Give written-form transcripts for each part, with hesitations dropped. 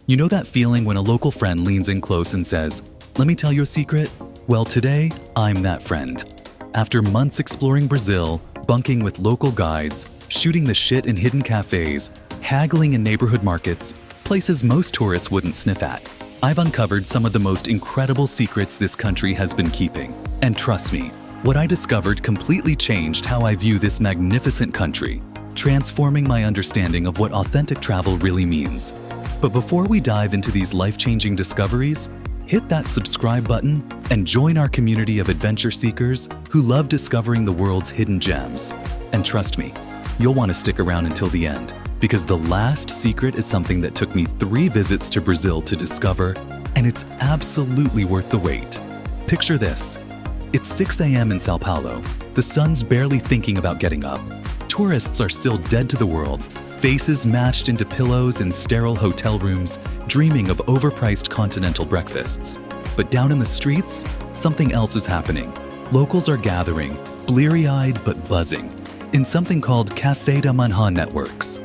You know that feeling when a local friend leans in close and says, "Let me tell you a secret"? Well, today, I'm that friend. After months exploring Brazil, bunking with local guides, shooting the shit in hidden cafes, haggling in neighborhood markets, places most tourists wouldn't sniff at, I've uncovered some of the most incredible secrets this country has been keeping. And trust me, what I discovered completely changed how I view this magnificent country, transforming my understanding of what authentic travel really means. But before we dive into these life-changing discoveries, hit that subscribe button and join our community of adventure seekers who love discovering the world's hidden gems. And trust me, you'll want to stick around until the end, because the last secret is something that took me 3 visits to Brazil to discover, and it's absolutely worth the wait. Picture this. It's 6 a.m. in São Paulo. The sun's barely thinking about getting up. Tourists are still dead to the world, faces matched into pillows in sterile hotel rooms, dreaming of overpriced continental breakfasts. But down in the streets, something else is happening. Locals are gathering, bleary-eyed but buzzing, in something called Café da Manhã networks.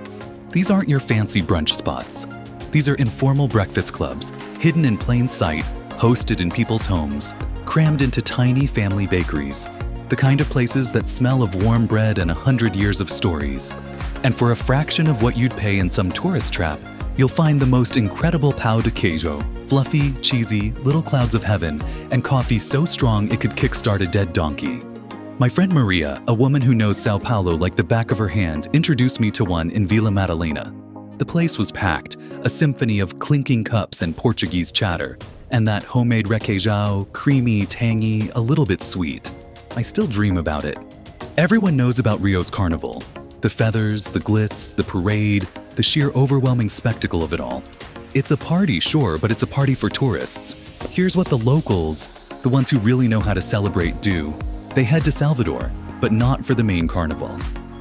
These aren't your fancy brunch spots. These are informal breakfast clubs, hidden in plain sight, hosted in people's homes, crammed into tiny family bakeries. The kind of places that smell of warm bread and 100 years of stories. And for a fraction of what you'd pay in some tourist trap, you'll find the most incredible pão de queijo, fluffy, cheesy, little clouds of heaven, and coffee so strong it could kickstart a dead donkey. My friend Maria, a woman who knows São Paulo like the back of her hand, introduced me to one in Vila Madalena. The place was packed, a symphony of clinking cups and Portuguese chatter, and that homemade requeijão, creamy, tangy, a little bit sweet. I still dream about it. Everyone knows about Rio's carnival. The feathers, the glitz, the parade, the sheer overwhelming spectacle of it all. It's a party, sure, but it's a party for tourists. Here's what the locals, the ones who really know how to celebrate, do. They head to Salvador, but not for the main carnival.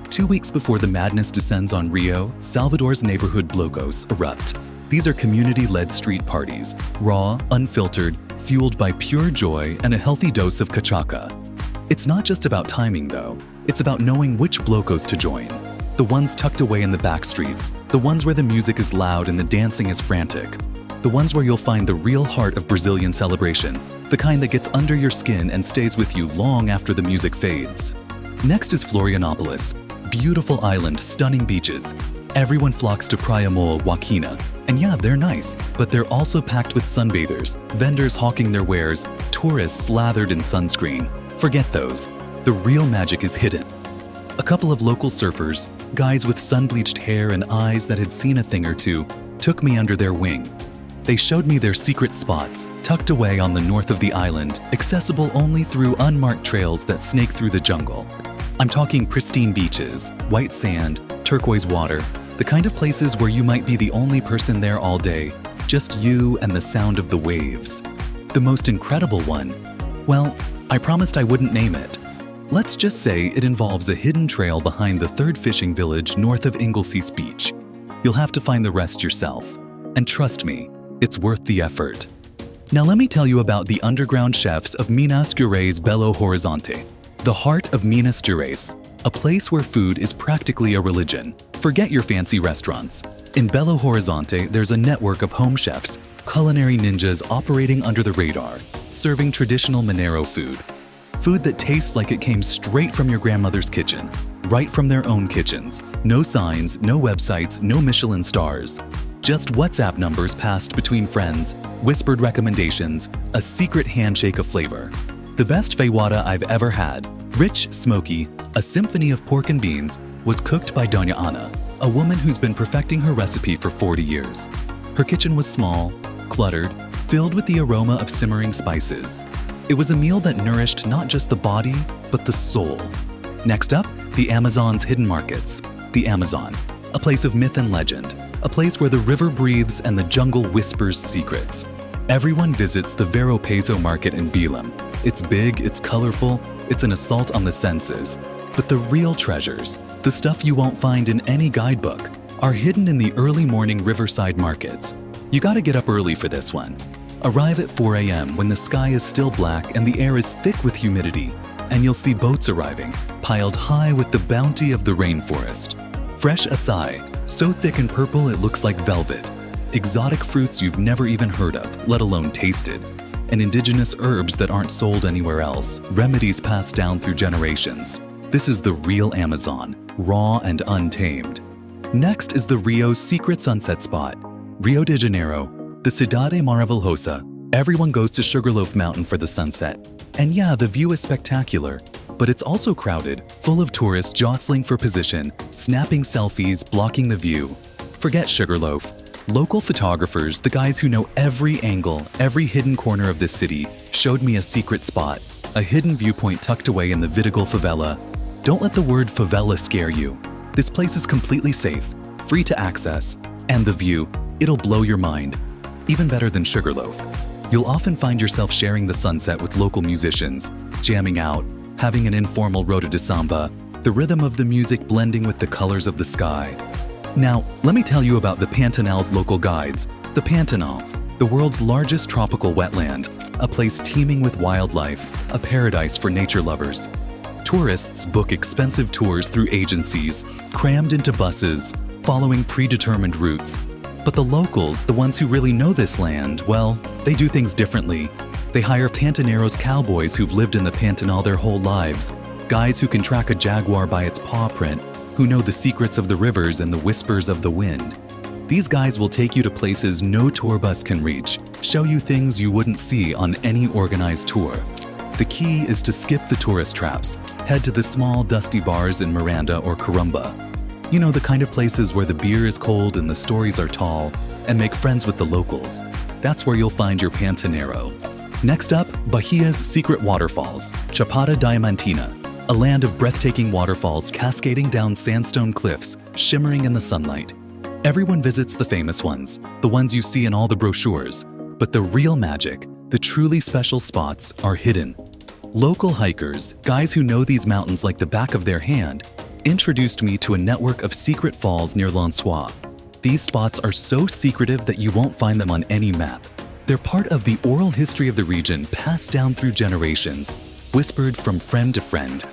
2 weeks before the madness descends on Rio, Salvador's neighborhood blocos erupt. These are community-led street parties, raw, unfiltered, fueled by pure joy and a healthy dose of cachaca. It's not just about timing, though. It's about knowing which blocos to join. The ones tucked away in the back streets, the ones where the music is loud and the dancing is frantic. The ones where you'll find the real heart of Brazilian celebration, the kind that gets under your skin and stays with you long after the music fades. Next is Florianópolis. Beautiful island, stunning beaches. Everyone flocks to Praia Mole, Joaquina. And yeah, they're nice, but they're also packed with sunbathers, vendors hawking their wares, tourists slathered in sunscreen. Forget those. The real magic is hidden. A couple of local surfers, guys with sun-bleached hair and eyes that had seen a thing or two, took me under their wing. They showed me their secret spots, tucked away on the north of the island, accessible only through unmarked trails that snake through the jungle. I'm talking pristine beaches, white sand, turquoise water, the kind of places where you might be the only person there all day, just you and the sound of the waves. The most incredible one, well, I promised I wouldn't name it. Let's just say it involves a hidden trail behind the third fishing village north of Ingleseas Beach. You'll have to find the rest yourself. And trust me, it's worth the effort. Now let me tell you about the underground chefs of Minas Gerais Belo Horizonte, the heart of Minas Gerais, a place where food is practically a religion. Forget your fancy restaurants. In Belo Horizonte, there's a network of home chefs, culinary ninjas operating under the radar, serving traditional Mineiro food. Food that tastes like it came straight from your grandmother's kitchen, right from their own kitchens. No signs, no websites, no Michelin stars. Just WhatsApp numbers passed between friends, whispered recommendations, a secret handshake of flavor. The best feijoada I've ever had, rich, smoky, a symphony of pork and beans, was cooked by Dona Ana, a woman who's been perfecting her recipe for 40 years. Her kitchen was small, cluttered, filled with the aroma of simmering spices. It was a meal that nourished not just the body, but the soul. Next up, the Amazon's hidden markets. The Amazon, a place of myth and legend, a place where the river breathes and the jungle whispers secrets. Everyone visits the Vero Peso market in Belém. It's big, it's colorful, it's an assault on the senses. But the real treasures, the stuff you won't find in any guidebook, are hidden in the early morning riverside markets. You gotta get up early for this one. Arrive at 4 a.m. when the sky is still black and the air is thick with humidity, and you'll see boats arriving, piled high with the bounty of the rainforest. Fresh acai, so thick and purple it looks like velvet. exotic fruits you've never even heard of, let alone tasted, and indigenous herbs that aren't sold anywhere else, remedies passed down through generations. This is the real Amazon, raw and untamed. Next is the Rio's secret sunset spot, Rio de Janeiro, the Cidade Maravilhosa. Everyone goes to Sugarloaf Mountain for the sunset. And yeah, the view is spectacular, but it's also crowded, full of tourists jostling for position, snapping selfies, blocking the view. Forget Sugarloaf. Local photographers, the guys who know every angle, every hidden corner of this city, showed me a secret spot, a hidden viewpoint tucked away in the Vidigal favela. Don't let the word favela scare you. This place is completely safe, free to access, and the view, it'll blow your mind. Even better than Sugarloaf. You'll often find yourself sharing the sunset with local musicians, jamming out, having an informal rota de samba, the rhythm of the music blending with the colors of the sky. Now, let me tell you about the Pantanal's local guides. The Pantanal, the world's largest tropical wetland, a place teeming with wildlife, a paradise for nature lovers. Tourists book expensive tours through agencies, crammed into buses, following predetermined routes. But the locals, the ones who really know this land, well, they do things differently. They hire Pantaneros cowboys who've lived in the Pantanal their whole lives, guys who can track a jaguar by its paw print, who know the secrets of the rivers and the whispers of the wind. These guys will take you to places no tour bus can reach, show you things you wouldn't see on any organized tour. The key is to skip the tourist traps, head to the small dusty bars in Miranda or Carumba. You know, the kind of places where the beer is cold and the stories are tall, and make friends with the locals. That's where you'll find your Pantanero. Next up, Bahia's secret waterfalls, Chapada Diamantina, a land of breathtaking waterfalls cascading down sandstone cliffs, shimmering in the sunlight. Everyone visits the famous ones, the ones you see in all the brochures, but the real magic, the truly special spots, are hidden. Local hikers, guys who know these mountains like the back of their hand, introduced me to a network of secret falls near Lançois. These spots are so secretive that you won't find them on any map. They're part of the oral history of the region, passed down through generations, whispered from friend to friend.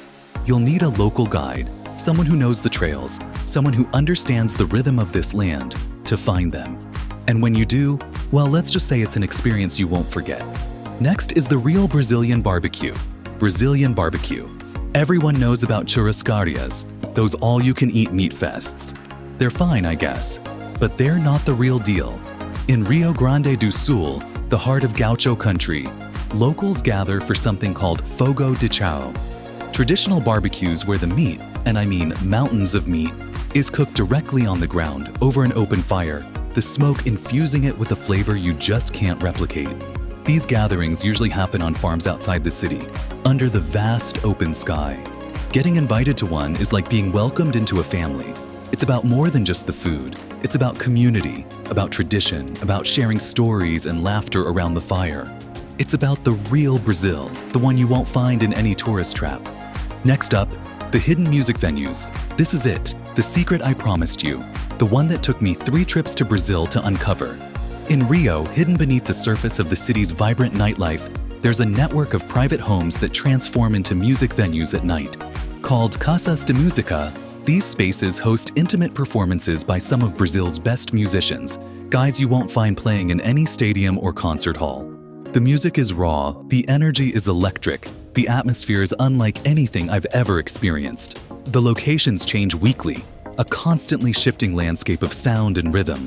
You'll need a local guide, someone who knows the trails, someone who understands the rhythm of this land, to find them. And when you do, well, let's just say it's an experience you won't forget. Next is the real Brazilian barbecue. Brazilian barbecue. Everyone knows about churrascarias, those all-you-can-eat meat fests. They're fine, I guess, but they're not the real deal. In Rio Grande do Sul, the heart of Gaucho country, locals gather for something called Fogo de Chão. Traditional barbecues where the meat, and I mean mountains of meat, is cooked directly on the ground over an open fire, the smoke infusing it with a flavor you just can't replicate. These gatherings usually happen on farms outside the city, under the vast open sky. Getting invited to one is like being welcomed into a family. It's about more than just the food. It's about community, about tradition, about sharing stories and laughter around the fire. It's about the real Brazil, the one you won't find in any tourist trap. Next up, the hidden music venues. This is it, the secret I promised you, the one that took me 3 trips to Brazil to uncover. In Rio, hidden beneath the surface of the city's vibrant nightlife, there's a network of private homes that transform into music venues at night. Called Casas de Música, these spaces host intimate performances by some of Brazil's best musicians, guys you won't find playing in any stadium or concert hall. The music is raw, the energy is electric, the atmosphere is unlike anything I've ever experienced. The locations change weekly, a constantly shifting landscape of sound and rhythm.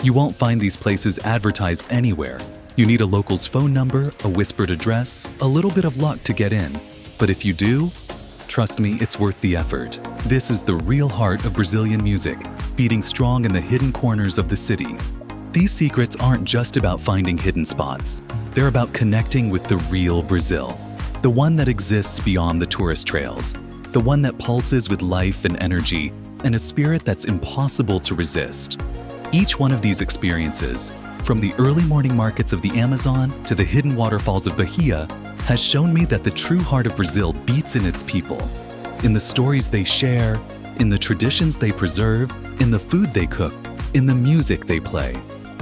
You won't find these places advertised anywhere. You need a local's phone number, a whispered address, a little bit of luck to get in. But if you do, trust me, it's worth the effort. This is the real heart of Brazilian music, beating strong in the hidden corners of the city. These secrets aren't just about finding hidden spots. They're about connecting with the real Brazil, the one that exists beyond the tourist trails, the one that pulses with life and energy, and a spirit that's impossible to resist. Each one of these experiences, from the early morning markets of the Amazon to the hidden waterfalls of Bahia, has shown me that the true heart of Brazil beats in its people, in the stories they share, in the traditions they preserve, in the food they cook, in the music they play.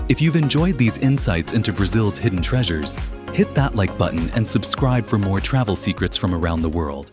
If you've enjoyed these insights into Brazil's hidden treasures, hit that like button and subscribe for more travel secrets from around the world.